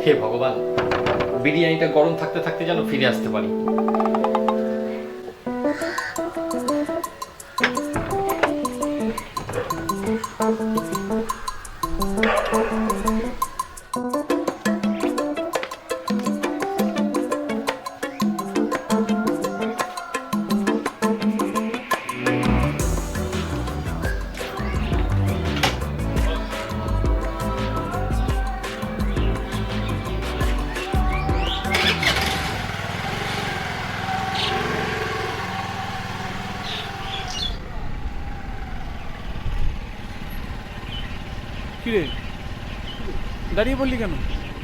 হে ভগবান, বিরিয়ানিটা গরম থাকতে থাকতে যেন ফিরে আসতে পারি। কিরে দাঁড়িয়ে বললি কেন?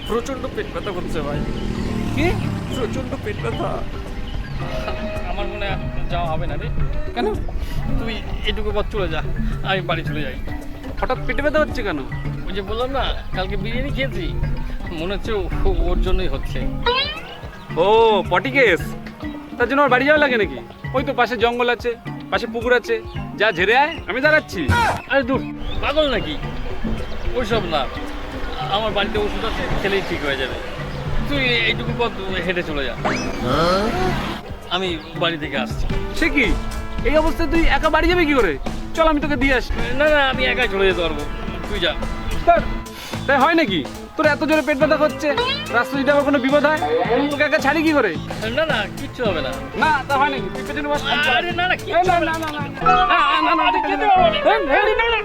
প্রচন্ড পেট ব্যথা করছে ভাই। কি? প্রচন্ড পেট ব্যথা। আমার মনে হয় যাওয়া হবে না রে। কেন? তুই এটুকু পথ চলে যা, আমি বাড়ি চলে যাই। হঠাৎ পেটে ব্যথা হচ্ছে কেন? ওই যে বললাম না, কালকে বিরিয়ানি খেয়েছি, মনে হচ্ছে ওর জন্যই হচ্ছে। ও পটি কেস, তার জন্য ওর বাড়ি যাওয়া লাগে নাকি? ওই তো পাশে জঙ্গল আছে, পাশে পুকুর আছে, যা ঝেড়ে আয়, আমি দাঁড়াচ্ছি। আরে দূর, পাগল নাকি? ওইসব না, আমার বাড়িতে ওষুধ আছে, খেলেই ঠিক হয়ে যাবে। তুই এইটুকু পথ হেঁটে চলে যা, আমি বাড়ি থেকে আসছি। সে কি, এই অবস্থায় তুই একা বাড়ি যাবে কি করে? চল আমি তোকে দিয়ে আসি। না না, আমি একাই চলে যেতে পারবো, তুই যা। তাই হয় নাকি? তোর এত জোরে পেট ব্যথা করছে, রাস্তা যদি আবার কোনো বিপদ হয়, তোকে একা ছাড়ি কি করে? না না, কিচ্ছু হবে না। না তা হয় নাকি? তুই পেছনে বস। আরে না না, এই কিচ্ছু না হবে না না। না না না না না, আরে তুই যেতে পেছনে বস। পারবো না। এই, এই, না, না,